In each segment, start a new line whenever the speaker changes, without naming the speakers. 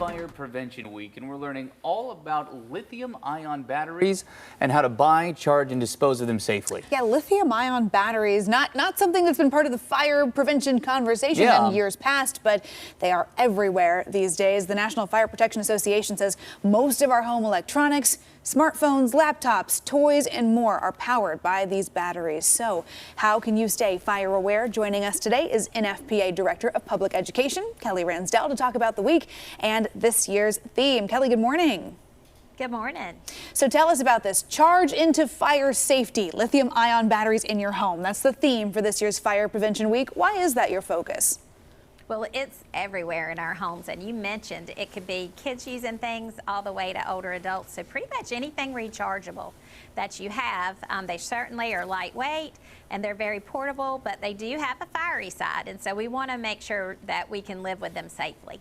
Fire Prevention Week, and we're learning all about lithium-ion batteries and how to buy, charge, and dispose of them safely.
Yeah, lithium-ion batteries, not something that's been part of the fire prevention conversation in years past, but they are everywhere these days. The National Fire Protection Association says most of our home electronics, smartphones, laptops, toys, and more are powered by these batteries. So how can you stay fire aware? Joining us today is NFPA Director of Public Education, Kelly Ransdell, to talk about the week and this year's theme. Kelly, good morning.
Good morning.
So tell us about this. Charge into fire safety, lithium-ion batteries in your home. That's the theme for this year's Fire Prevention Week. Why is that your focus?
Well, it's everywhere in our homes, and you mentioned it could be kids using things all the way to older adults. So pretty much anything rechargeable that you have, they certainly are lightweight and they're very portable, but they do have a fiery side, and so we want to make sure that we can live with them safely.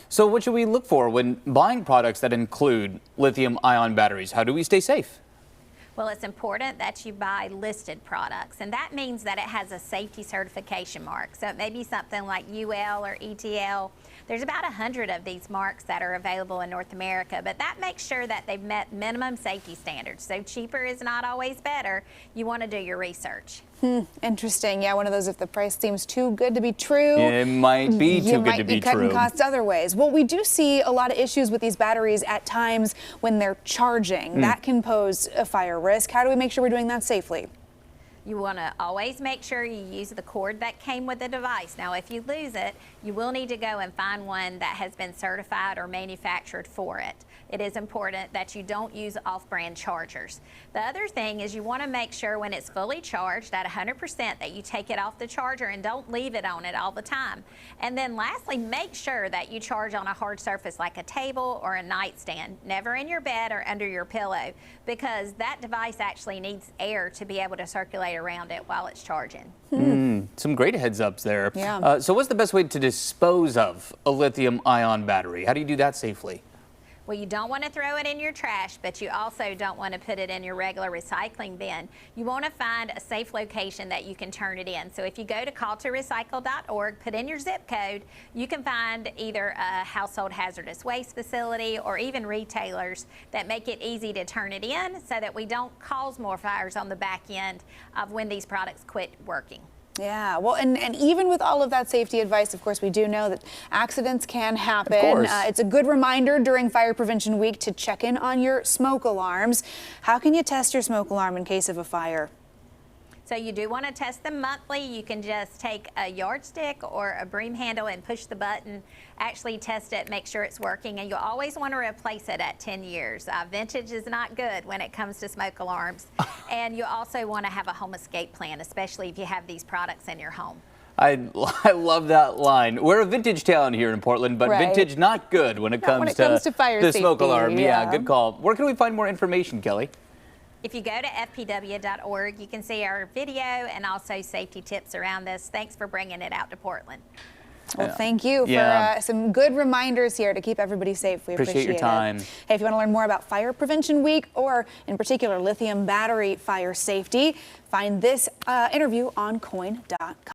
So what should we look for when buying products that include lithium-ion batteries? How do we stay safe?
Well, it's important that you buy listed products, and that means that it has a safety certification mark. So it may be something like UL or ETL. There's about 100 of these marks that are available in North America, but that makes sure that they've met minimum safety standards. So cheaper is not always better. You want to do your research.
Interesting. Yeah, one of those, if the price seems too good to be true.
It might be too good to be true.
Cutting costs other ways. Well, we do see a lot of issues with these batteries at times when they're charging. That can pose a fire risk. How do we make sure we're doing that safely?
You want to always make sure you use the cord that came with the device. Now, if you lose it, you will need to go and find one that has been certified or manufactured for it. It is important that you don't use off-brand chargers. The other thing is you want to make sure when it's fully charged at 100% that you take it off the charger and don't leave it on it all the time. And then lastly, make sure that you charge on a hard surface like a table or a nightstand, never in your bed or under your pillow, because that device actually needs air to be able to circulate around it while it's charging.
Some great heads ups there.
Yeah.
So what's the best way to dispose of a lithium-ion battery? How do you do that safely?
Well, you don't want to throw it in your trash, but you also don't want to put it in your regular recycling bin. You want to find a safe location that you can turn it in. So if you go to calltorecycle.org, put in your zip code, you can find either a household hazardous waste facility or even retailers that make it easy to turn it in so that we don't cause more fires on the back end of when these products quit working.
Yeah, well, and even with all of that safety advice, of course, we do know that accidents can happen.
Of course.
It's a good reminder during Fire Prevention Week to check in on your smoke alarms. How can you test your smoke alarm in case of a fire?
So you do want to test them monthly. You can just take a yardstick or a broom handle and push the button, actually test it, make sure it's working, and you always want to replace it at 10 years. Vintage is not good when it comes to smoke alarms. And you also want to have a home escape plan, especially if you have these products in your home.
I love that line. We're a vintage town here in Portland, but vintage not good when it comes to
fire
the
safety.
smoke alarm. Yeah, good call. Where can we find more information, Kelly?
If you go to fpw.org, you can see our video and also safety tips around this. Thanks for bringing it out to Portland.
Well, thank you for some good reminders here to keep everybody safe. We appreciate
your time.
Hey, if you want to learn more about Fire Prevention Week or in particular lithium battery fire safety, find this interview on coin.com.